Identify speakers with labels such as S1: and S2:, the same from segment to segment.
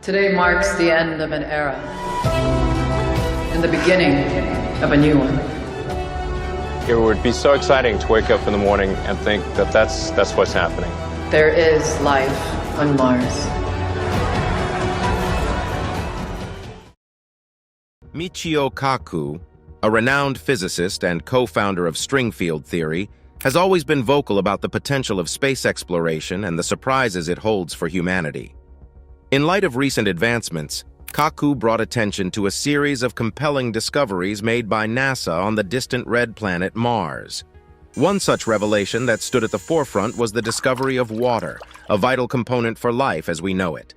S1: Today marks the end of an era and the beginning of a new one.
S2: It would be so exciting to wake up in the morning and think that that's what's happening.
S1: There is life on Mars.
S3: Michio Kaku, a renowned physicist and co-founder of string field theory, has always been vocal about the potential of space exploration and the surprises it holds for humanity. In light of recent advancements, Kaku brought attention to a series of compelling discoveries made by NASA on the distant red planet Mars. One such revelation that stood at the forefront was the discovery of water, a vital component for life as we know it.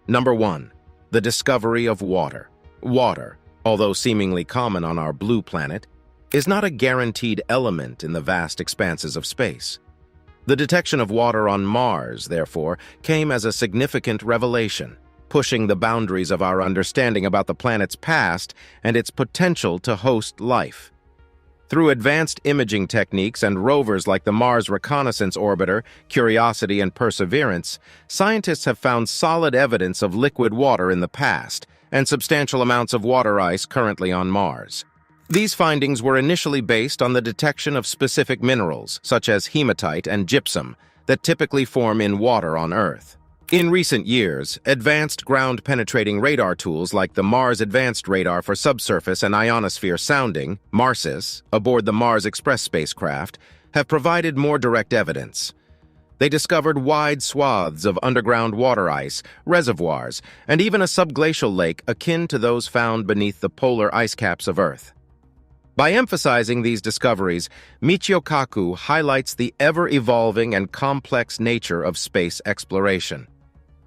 S3: Number 1. The discovery of water. Water, although seemingly common on our blue planet, is not a guaranteed element in the vast expanses of space. The detection of water on Mars, therefore, came as a significant revelation, pushing the boundaries of our understanding about the planet's past and its potential to host life. Through advanced imaging techniques and rovers like the Mars Reconnaissance Orbiter, Curiosity, and Perseverance, scientists have found solid evidence of liquid water in the past and substantial amounts of water ice currently on Mars. These findings were initially based on the detection of specific minerals, such as hematite and gypsum, that typically form in water on Earth. In recent years, advanced ground-penetrating radar tools like the Mars Advanced Radar for Subsurface and Ionosphere Sounding, MARSIS, aboard the Mars Express spacecraft, have provided more direct evidence. They discovered wide swaths of underground water ice, reservoirs, and even a subglacial lake akin to those found beneath the polar ice caps of Earth. By emphasizing these discoveries, Michio Kaku highlights the ever-evolving and complex nature of space exploration.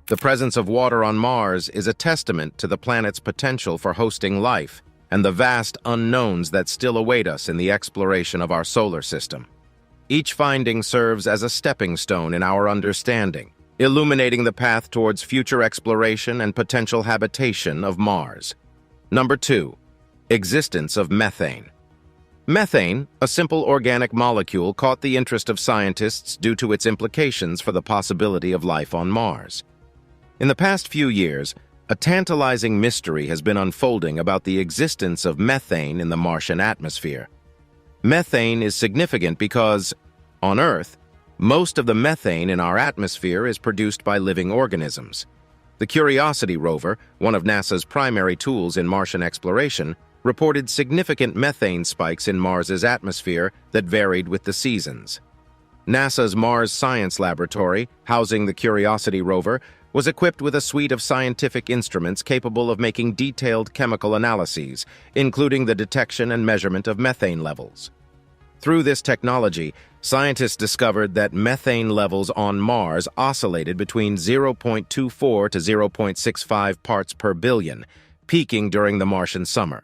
S3: The presence of water on Mars is a testament to the planet's potential for hosting life and the vast unknowns that still await us in the exploration of our solar system. Each finding serves as a stepping stone in our understanding, illuminating the path towards future exploration and potential habitation of Mars. Number 2. Existence of methane. Methane, a simple organic molecule, caught the interest of scientists due to its implications for the possibility of life on Mars. In the past few years, a tantalizing mystery has been unfolding about the existence of methane in the Martian atmosphere. Methane is significant because, on Earth, most of the methane in our atmosphere is produced by living organisms. The Curiosity rover, one of NASA's primary tools in Martian exploration, reported significant methane spikes in Mars's atmosphere that varied with the seasons. NASA's Mars Science Laboratory, housing the Curiosity rover, was equipped with a suite of scientific instruments capable of making detailed chemical analyses, including the detection and measurement of methane levels. Through this technology, scientists discovered that methane levels on Mars oscillated between 0.24 to 0.65 parts per billion, peaking during the Martian summer.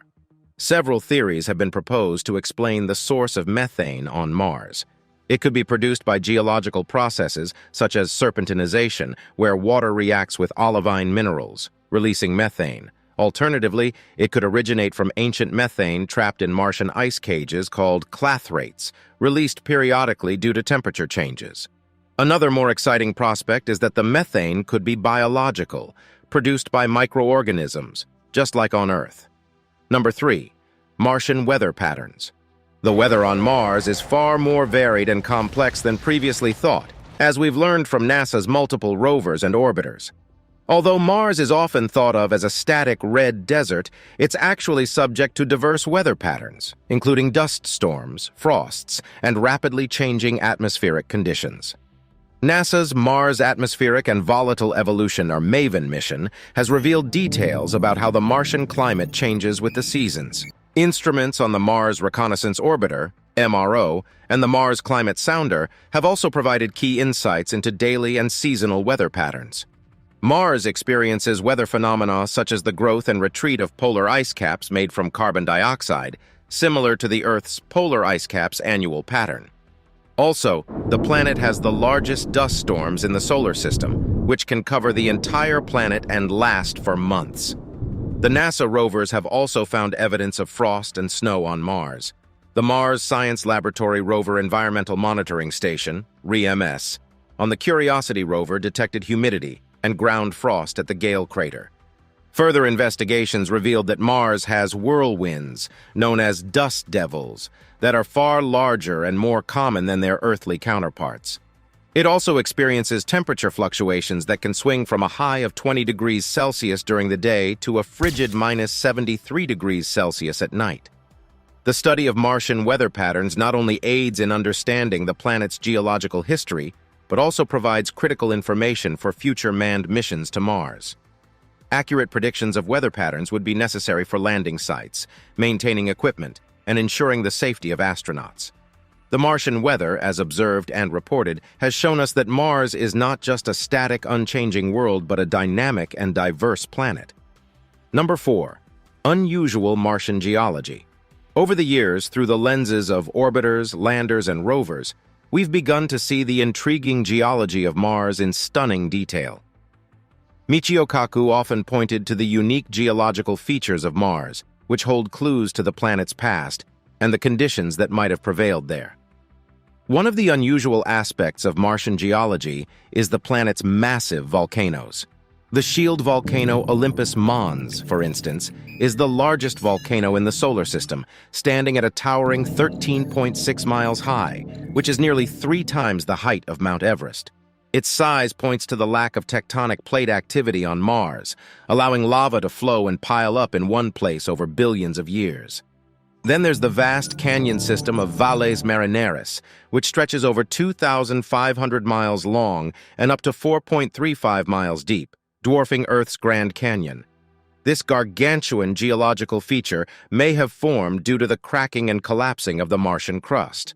S3: Several theories have been proposed to explain the source of methane on Mars. It could be produced by geological processes such as serpentinization, where water reacts with olivine minerals, releasing methane. Alternatively, it could originate from ancient methane trapped in Martian ice cages called clathrates, released periodically due to temperature changes. Another more exciting prospect is that the methane could be biological, produced by microorganisms, just like on Earth. Number 3. Martian weather patterns. The weather on Mars is far more varied and complex than previously thought, as we've learned from NASA's multiple rovers and orbiters. Although Mars is often thought of as a static red desert, it's actually subject to diverse weather patterns, including dust storms, frosts, and rapidly changing atmospheric conditions. NASA's Mars Atmospheric and Volatile Evolution, or MAVEN mission, has revealed details about how the Martian climate changes with the seasons. Instruments on the Mars Reconnaissance Orbiter, MRO, and the Mars Climate Sounder have also provided key insights into daily and seasonal weather patterns. Mars experiences weather phenomena such as the growth and retreat of polar ice caps made from carbon dioxide, similar to the Earth's polar ice caps' annual pattern. Also, the planet has the largest dust storms in the solar system, which can cover the entire planet and last for months. The NASA rovers have also found evidence of frost and snow on Mars. The Mars Science Laboratory Rover Environmental Monitoring Station, REMS, on the Curiosity rover detected humidity, and ground frost at the Gale crater. Further investigations revealed that Mars has whirlwinds, known as dust devils, that are far larger and more common than their earthly counterparts. It also experiences temperature fluctuations that can swing from a high of 20 degrees Celsius during the day to a frigid minus 73 degrees Celsius at night. The study of Martian weather patterns not only aids in understanding the planet's geological history, but also provides critical information for future manned missions to Mars. Accurate predictions of weather patterns would be necessary for landing sites, maintaining equipment, and ensuring the safety of astronauts. The Martian weather, as observed and reported, has shown us that Mars is not just a static, unchanging world, but a dynamic and diverse planet. Number 4. Unusual Martian geology. Over the years, through the lenses of orbiters, landers, and rovers, we've begun to see the intriguing geology of Mars in stunning detail. Michio Kaku often pointed to the unique geological features of Mars, which hold clues to the planet's past and the conditions that might have prevailed there. One of the unusual aspects of Martian geology is the planet's massive volcanoes. The shield volcano Olympus Mons, for instance, is the largest volcano in the solar system, standing at a towering 13.6 miles high, which is nearly 3 times the height of Mount Everest. Its size points to the lack of tectonic plate activity on Mars, allowing lava to flow and pile up in one place over billions of years. Then there's the vast canyon system of Valles Marineris, which stretches over 2,500 miles long and up to 4.35 miles deep, dwarfing Earth's Grand Canyon. This gargantuan geological feature may have formed due to the cracking and collapsing of the Martian crust.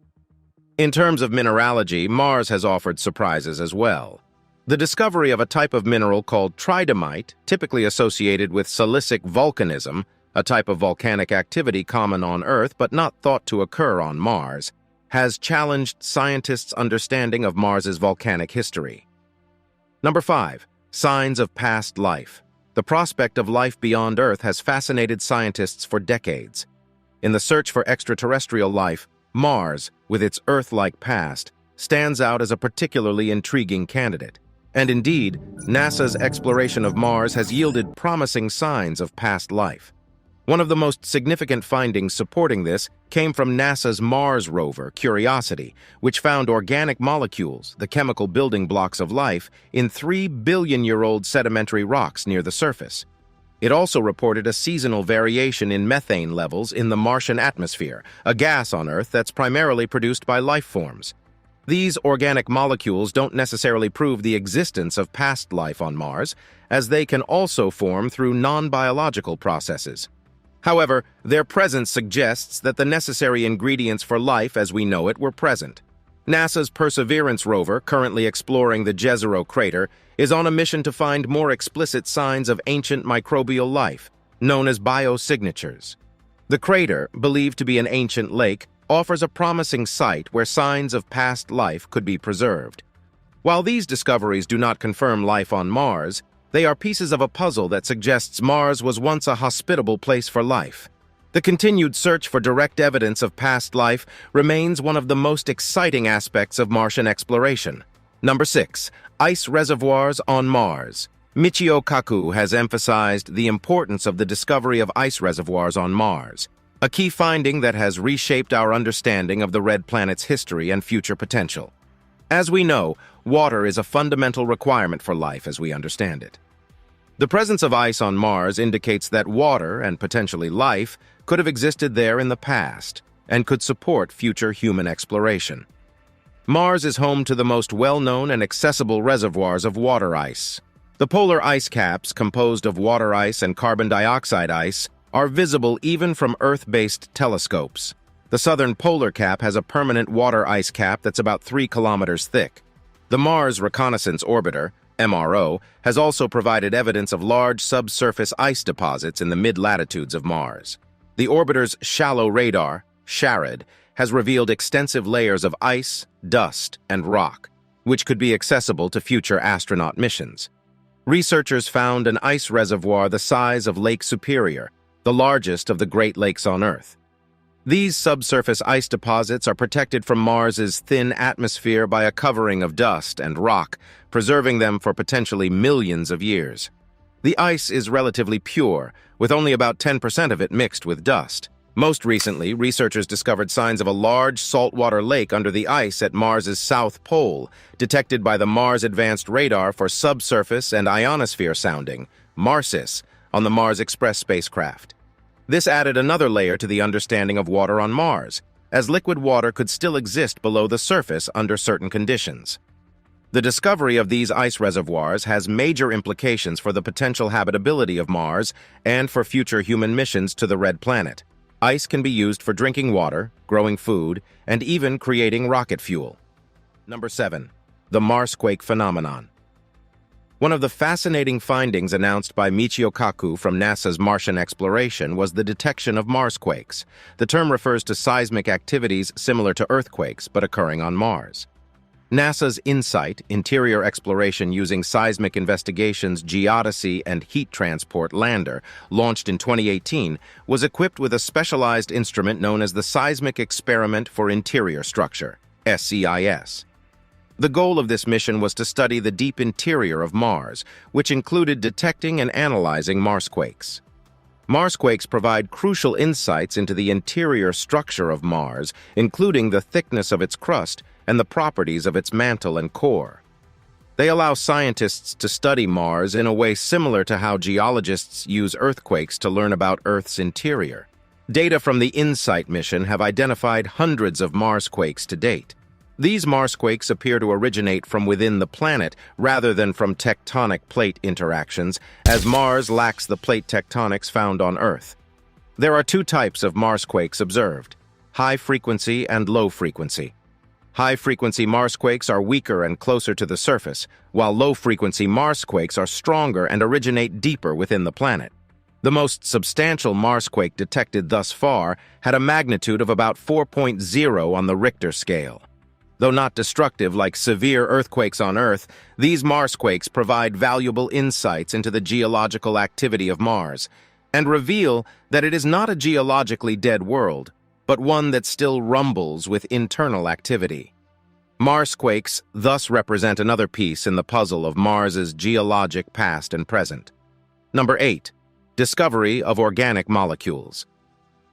S3: In terms of mineralogy, Mars has offered surprises as well. The discovery of a type of mineral called tridymite, typically associated with silicic volcanism, a type of volcanic activity common on Earth but not thought to occur on Mars, has challenged scientists' understanding of Mars's volcanic history. Number 5. Signs of past life. The prospect of life beyond Earth has fascinated scientists for decades. In the search for extraterrestrial life, Mars, with its Earth-like past, stands out as a particularly intriguing candidate. And indeed, NASA's exploration of Mars has yielded promising signs of past life. One of the most significant findings supporting this came from NASA's Mars rover, Curiosity, which found organic molecules, the chemical building blocks of life, in 3-billion-year-old sedimentary rocks near the surface. It also reported a seasonal variation in methane levels in the Martian atmosphere, a gas on Earth that's primarily produced by life forms. These organic molecules don't necessarily prove the existence of past life on Mars, as they can also form through non-biological processes. However, their presence suggests that the necessary ingredients for life as we know it were present. NASA's Perseverance rover, currently exploring the Jezero crater, is on a mission to find more explicit signs of ancient microbial life, known as biosignatures. The crater, believed to be an ancient lake, offers a promising site where signs of past life could be preserved. While these discoveries do not confirm life on Mars, they are pieces of a puzzle that suggests Mars was once a hospitable place for life. The continued search for direct evidence of past life remains one of the most exciting aspects of Martian exploration. Number 6. Ice reservoirs on Mars. Michio Kaku has emphasized the importance of the discovery of ice reservoirs on Mars, a key finding that has reshaped our understanding of the red planet's history and future potential. As we know, water is a fundamental requirement for life as we understand it. The presence of ice on Mars indicates that water, and potentially life, could have existed there in the past and could support future human exploration. Mars is home to the most well-known and accessible reservoirs of water ice. The polar ice caps, composed of water ice and carbon dioxide ice, are visible even from Earth-based telescopes. The southern polar cap has a permanent water ice cap that's about 3 kilometers thick. The Mars Reconnaissance Orbiter, MRO, has also provided evidence of large subsurface ice deposits in the mid-latitudes of Mars. The orbiter's shallow radar, SHARAD, has revealed extensive layers of ice, dust, and rock, which could be accessible to future astronaut missions. Researchers found an ice reservoir the size of Lake Superior, the largest of the Great Lakes on Earth. These subsurface ice deposits are protected from Mars's thin atmosphere by a covering of dust and rock, preserving them for potentially millions of years. The ice is relatively pure, with only about 10% of it mixed with dust. Most recently, researchers discovered signs of a large saltwater lake under the ice at Mars's south pole, detected by the Mars Advanced Radar for Subsurface and Ionosphere Sounding, MARSIS, on the Mars Express spacecraft. This added another layer to the understanding of water on Mars, as liquid water could still exist below the surface under certain conditions. The discovery of these ice reservoirs has major implications for the potential habitability of Mars and for future human missions to the Red Planet. Ice can be used for drinking water, growing food, and even creating rocket fuel. Number 7. The Marsquake phenomenon. One of the fascinating findings announced by Michio Kaku from NASA's Martian exploration was the detection of Marsquakes. The term refers to seismic activities similar to earthquakes but occurring on Mars. NASA's InSight, Interior Exploration Using Seismic Investigations Geodesy and Heat Transport lander, launched in 2018, was equipped with a specialized instrument known as the Seismic Experiment for Interior Structure, SEIS. The goal of this mission was to study the deep interior of Mars, which included detecting and analyzing Marsquakes. Marsquakes provide crucial insights into the interior structure of Mars, including the thickness of its crust and the properties of its mantle and core. They allow scientists to study Mars in a way similar to how geologists use earthquakes to learn about Earth's interior. Data from the InSight mission have identified hundreds of Marsquakes to date. These Marsquakes appear to originate from within the planet rather than from tectonic plate interactions, as Mars lacks the plate tectonics found on Earth. There are two types of Marsquakes observed: high-frequency and low-frequency. High-frequency Marsquakes are weaker and closer to the surface, while low-frequency Marsquakes are stronger and originate deeper within the planet. The most substantial Marsquake detected thus far had a magnitude of about 4.0 on the Richter scale. Though not destructive like severe earthquakes on Earth, these Marsquakes provide valuable insights into the geological activity of Mars and reveal that it is not a geologically dead world, but one that still rumbles with internal activity. Marsquakes thus represent another piece in the puzzle of Mars's geologic past and present. Number 8. Discovery of organic molecules.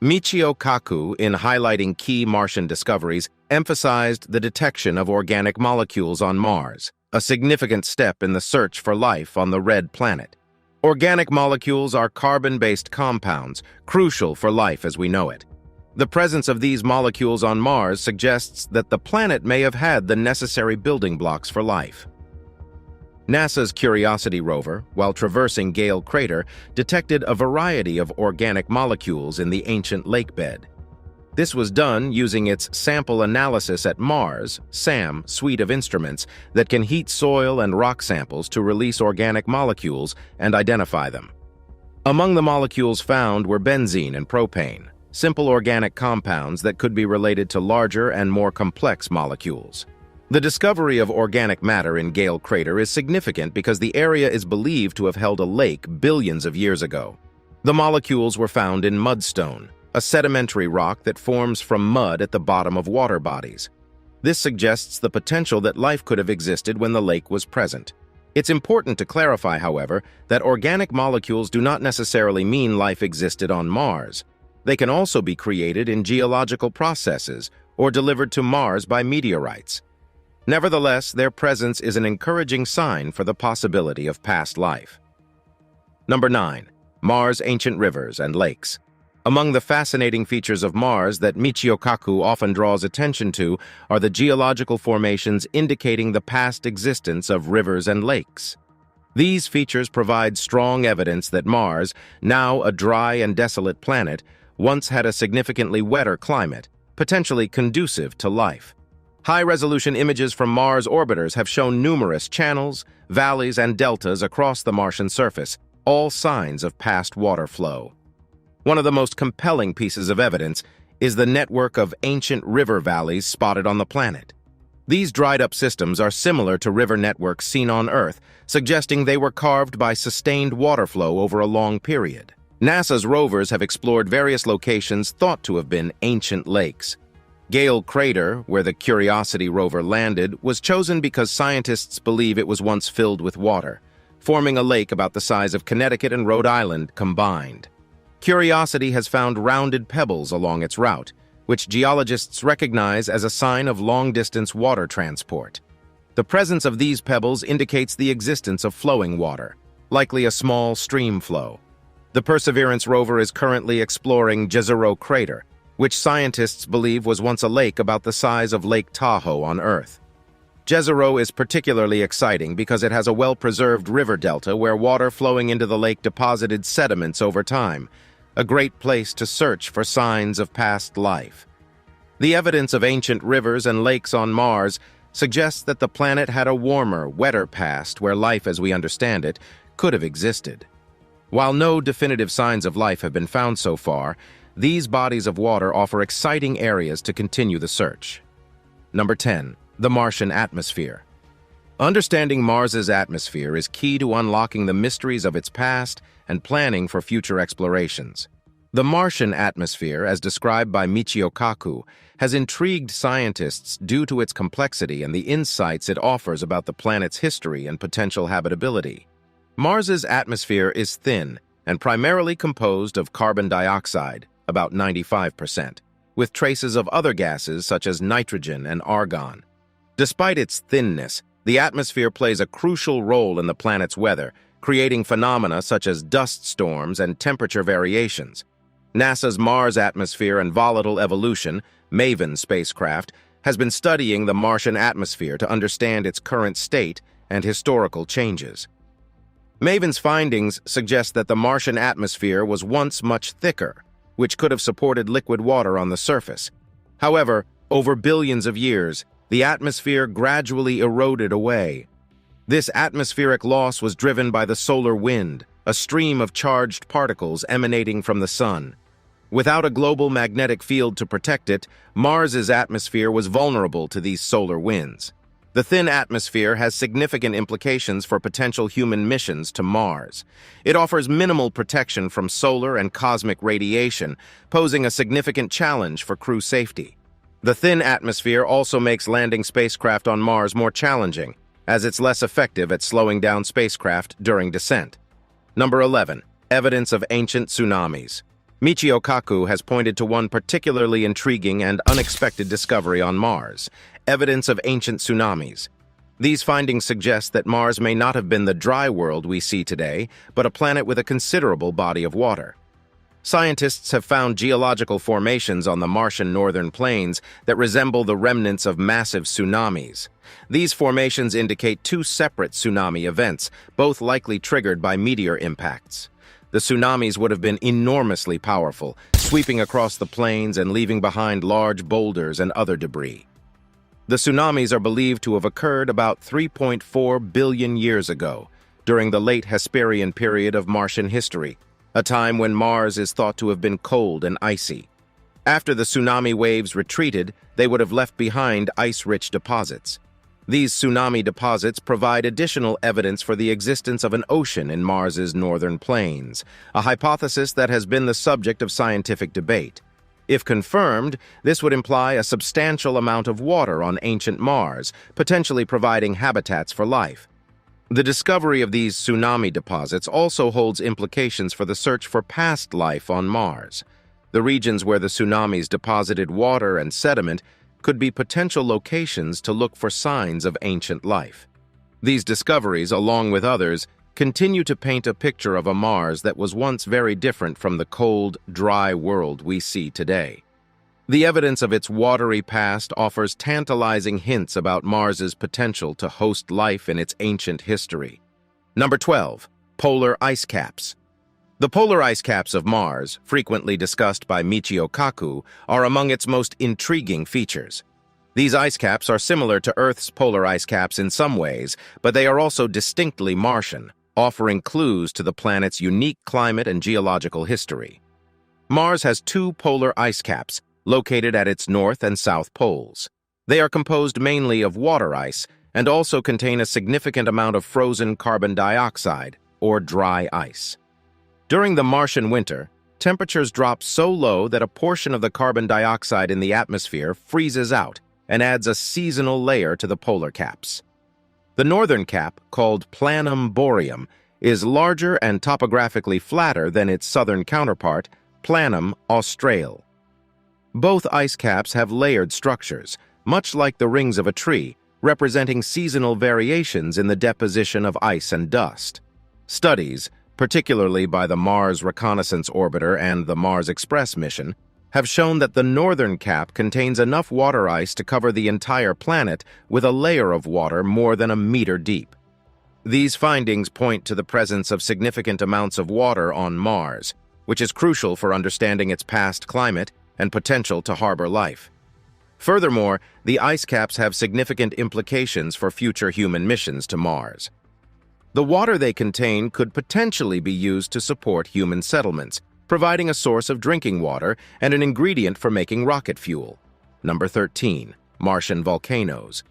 S3: Michio Kaku, in highlighting key Martian discoveries, emphasized the detection of organic molecules on Mars, a significant step in the search for life on the Red Planet. Organic molecules are carbon-based compounds, crucial for life as we know it. The presence of these molecules on Mars suggests that the planet may have had the necessary building blocks for life. NASA's Curiosity rover, while traversing Gale Crater, detected a variety of organic molecules in the ancient lake bed. This was done using its Sample Analysis at Mars (SAM) suite of instruments that can heat soil and rock samples to release organic molecules and identify them. Among the molecules found were benzene and propane, simple organic compounds that could be related to larger and more complex molecules. The discovery of organic matter in Gale Crater is significant because the area is believed to have held a lake billions of years ago. The molecules were found in mudstone, a sedimentary rock that forms from mud at the bottom of water bodies. This suggests the potential that life could have existed when the lake was present. It's important to clarify, however, that organic molecules do not necessarily mean life existed on Mars. They can also be created in geological processes or delivered to Mars by meteorites. Nevertheless, their presence is an encouraging sign for the possibility of past life. Number 9. Mars' ancient rivers and lakes. Among the fascinating features of Mars that Michio Kaku often draws attention to are the geological formations indicating the past existence of rivers and lakes. These features provide strong evidence that Mars, now a dry and desolate planet, once had a significantly wetter climate, potentially conducive to life. High-resolution images from Mars orbiters have shown numerous channels, valleys, and deltas across the Martian surface, all signs of past water flow. One of the most compelling pieces of evidence is the network of ancient river valleys spotted on the planet. These dried-up systems are similar to river networks seen on Earth, suggesting they were carved by sustained water flow over a long period. NASA's rovers have explored various locations thought to have been ancient lakes. Gale Crater, where the Curiosity rover landed, was chosen because scientists believe it was once filled with water, forming a lake about the size of Connecticut and Rhode Island combined. Curiosity has found rounded pebbles along its route, which geologists recognize as a sign of long-distance water transport. The presence of these pebbles indicates the existence of flowing water, likely a small stream flow. The Perseverance rover is currently exploring Jezero Crater, which scientists believe was once a lake about the size of Lake Tahoe on Earth. Jezero is particularly exciting because it has a well-preserved river delta where water flowing into the lake deposited sediments over time, a great place to search for signs of past life. The evidence of ancient rivers and lakes on Mars suggests that the planet had a warmer, wetter past where life as we understand it could have existed. While no definitive signs of life have been found so far, these bodies of water offer exciting areas to continue the search. Number 10. The Martian atmosphere. Understanding Mars's atmosphere is key to unlocking the mysteries of its past and planning for future explorations. The Martian atmosphere, as described by Michio Kaku, has intrigued scientists due to its complexity and the insights it offers about the planet's history and potential habitability. Mars's atmosphere is thin and primarily composed of carbon dioxide, about 95%, with traces of other gases such as nitrogen and argon. Despite its thinness, the atmosphere plays a crucial role in the planet's weather, creating phenomena such as dust storms and temperature variations. NASA's Mars Atmosphere and Volatile Evolution, MAVEN spacecraft, has been studying the Martian atmosphere to understand its current state and historical changes. MAVEN's findings suggest that the Martian atmosphere was once much thicker, which could have supported liquid water on the surface. However, over billions of years, the atmosphere gradually eroded away. This atmospheric loss was driven by the solar wind, a stream of charged particles emanating from the sun. Without a global magnetic field to protect it, Mars's atmosphere was vulnerable to these solar winds. The thin atmosphere has significant implications for potential human missions to Mars. It offers minimal protection from solar and cosmic radiation, posing a significant challenge for crew safety. The thin atmosphere also makes landing spacecraft on Mars more challenging, as it's less effective at slowing down spacecraft during descent. Number 11. Evidence of ancient tsunamis. Michio Kaku has pointed to one particularly intriguing and unexpected discovery on Mars: evidence of ancient tsunamis. These findings suggest that Mars may not have been the dry world we see today, but a planet with a considerable body of water. Scientists have found geological formations on the Martian northern plains that resemble the remnants of massive tsunamis. These formations indicate two separate tsunami events, both likely triggered by meteor impacts. The tsunamis would have been enormously powerful, sweeping across the plains and leaving behind large boulders and other debris. The tsunamis are believed to have occurred about 3.4 billion years ago, during the late Hesperian period of Martian history, a time when Mars is thought to have been cold and icy. After the tsunami waves retreated, they would have left behind ice-rich deposits. These tsunami deposits provide additional evidence for the existence of an ocean in Mars's northern plains, a hypothesis that has been the subject of scientific debate. If confirmed, this would imply a substantial amount of water on ancient Mars, potentially providing habitats for life. The discovery of these tsunami deposits also holds implications for the search for past life on Mars. The regions where the tsunamis deposited water and sediment could be potential locations to look for signs of ancient life. These discoveries, along with others, continue to paint a picture of a Mars that was once very different from the cold, dry world we see today. The evidence of its watery past offers tantalizing hints about Mars's potential to host life in its ancient history. Number 12. Polar ice caps. The polar ice caps of Mars, frequently discussed by Michio Kaku, are among its most intriguing features. These ice caps are similar to Earth's polar ice caps in some ways, but they are also distinctly Martian, offering clues to the planet's unique climate and geological history. Mars has two polar ice caps, located at its north and south poles. They are composed mainly of water ice and also contain a significant amount of frozen carbon dioxide, or dry ice. During the Martian winter, temperatures drop so low that a portion of the carbon dioxide in the atmosphere freezes out and adds a seasonal layer to the polar caps. The northern cap, called Planum boreum, is larger and topographically flatter than its southern counterpart, Planum australe. Both ice caps have layered structures, much like the rings of a tree, representing seasonal variations in the deposition of ice and dust. Studies, particularly by the Mars Reconnaissance Orbiter and the Mars Express mission, have shown that the northern cap contains enough water ice to cover the entire planet with a layer of water more than a meter deep. These findings point to the presence of significant amounts of water on Mars, which is crucial for understanding its past climate and potential to harbor life. Furthermore, the ice caps have significant implications for future human missions to Mars. The water they contain could potentially be used to support human settlements, providing a source of drinking water and an ingredient for making rocket fuel. Number 13. Martian volcanoes.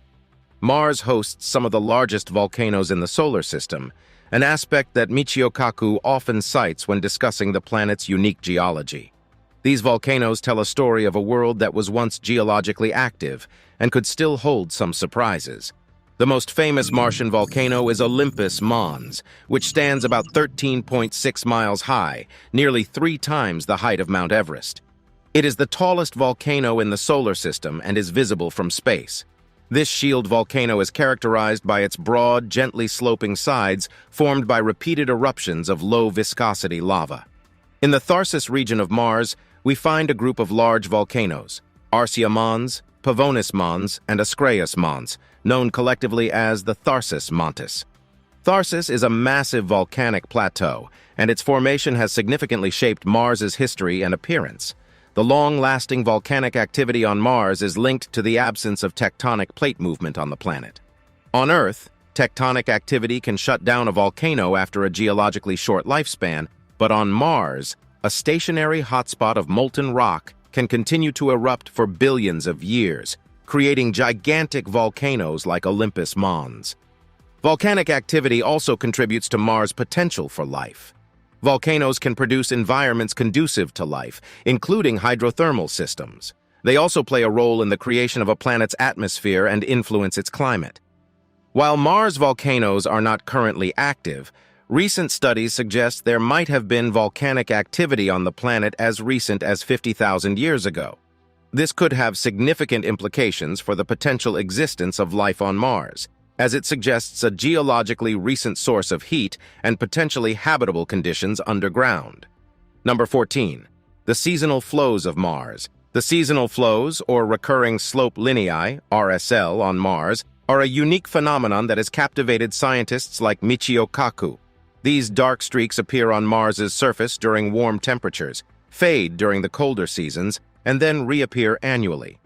S3: Mars hosts some of the largest volcanoes in the solar system, an aspect that Michio Kaku often cites when discussing the planet's unique geology. These volcanoes tell a story of a world that was once geologically active and could still hold some surprises. The most famous Martian volcano is Olympus Mons, which stands about 13.6 miles high, nearly 3 times the height of Mount Everest. It is the tallest volcano in the solar system and is visible from space. This shield volcano is characterized by its broad, gently sloping sides formed by repeated eruptions of low-viscosity lava. In the Tharsis region of Mars, we find a group of large volcanoes, Arsia Mons, Pavonis Mons, and Ascraeus Mons, known collectively as the Tharsis Montes. Tharsis is a massive volcanic plateau, and its formation has significantly shaped Mars's history and appearance. The long-lasting volcanic activity on Mars is linked to the absence of tectonic plate movement on the planet. On Earth, tectonic activity can shut down a volcano after a geologically short lifespan, but on Mars, a stationary hotspot of molten rock can continue to erupt for billions of years, creating gigantic volcanoes like Olympus Mons. Volcanic activity also contributes to Mars' potential for life. Volcanoes can produce environments conducive to life, including hydrothermal systems. They also play a role in the creation of a planet's atmosphere and influence its climate. While Mars volcanoes are not currently active, recent studies suggest there might have been volcanic activity on the planet as recent as 50,000 years ago. This could have significant implications for the potential existence of life on Mars, as it suggests a geologically recent source of heat and potentially habitable conditions underground. Number 14. The seasonal flows of Mars. The seasonal flows, or recurring slope linii, RSL, on Mars, are a unique phenomenon that has captivated scientists like Michio Kaku. These dark streaks appear on Mars's surface during warm temperatures, fade during the colder seasons, and then reappear annually.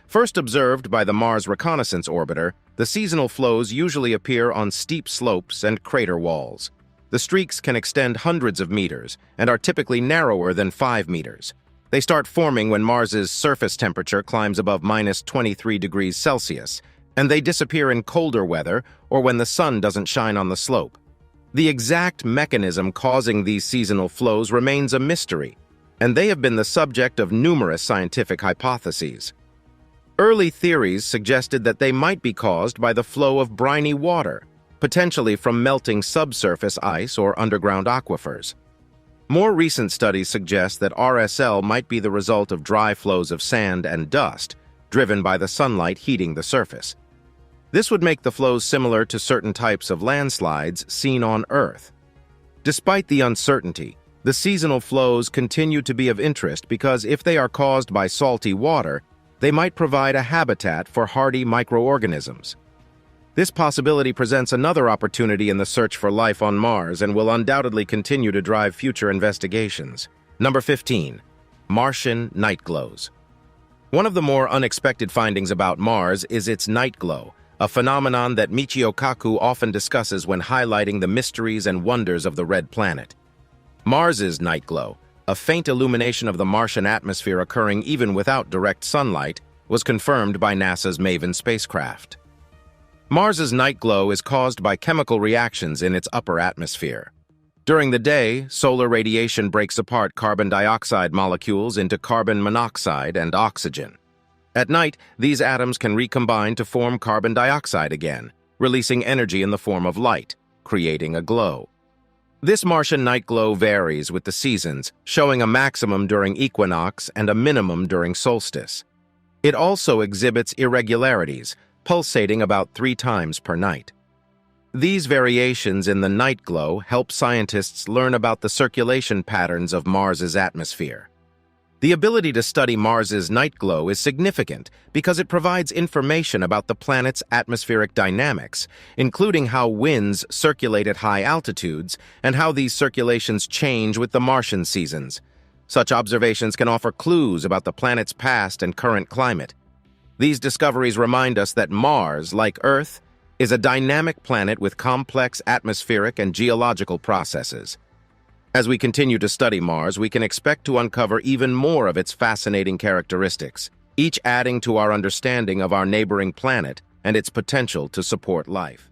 S3: First observed by the Mars Reconnaissance Orbiter, the seasonal flows usually appear on steep slopes and crater walls. The streaks can extend hundreds of meters and are typically narrower than 5 meters. They start forming when Mars's surface temperature climbs above -23 degrees Celsius, and they disappear in colder weather or when the sun doesn't shine on the slope. The exact mechanism causing these seasonal flows remains a mystery, and they have been the subject of numerous scientific hypotheses. Early theories suggested that they might be caused by the flow of briny water, potentially from melting subsurface ice or underground aquifers. More recent studies suggest that RSL might be the result of dry flows of sand and dust, driven by the sunlight heating the surface. This would make the flows similar to certain types of landslides seen on Earth. Despite the uncertainty, the seasonal flows continue to be of interest because if they are caused by salty water, they might provide a habitat for hardy microorganisms. This possibility presents another opportunity in the search for life on Mars and will undoubtedly continue to drive future investigations. Number 15. Martian night glows. One of the more unexpected findings about Mars is its night glow, a phenomenon that Michio Kaku often discusses when highlighting the mysteries and wonders of the red planet. Mars's night glow, a faint illumination of the Martian atmosphere occurring even without direct sunlight, was confirmed by NASA's MAVEN spacecraft. Mars's night glow is caused by chemical reactions in its upper atmosphere. During the day, solar radiation breaks apart carbon dioxide molecules into carbon monoxide and oxygen. At night, these atoms can recombine to form carbon dioxide again, releasing energy in the form of light, creating a glow. This Martian night glow varies with the seasons, showing a maximum during equinox and a minimum during solstice. It also exhibits irregularities, pulsating about 3 times per night. These variations in the night glow help scientists learn about the circulation patterns of Mars's atmosphere. The ability to study Mars's night glow is significant because it provides information about the planet's atmospheric dynamics, including how winds circulate at high altitudes and how these circulations change with the Martian seasons. Such observations can offer clues about the planet's past and current climate. These discoveries remind us that Mars, like Earth, is a dynamic planet with complex atmospheric and geological processes. As we continue to study Mars, we can expect to uncover even more of its fascinating characteristics, each adding to our understanding of our neighboring planet and its potential to support life.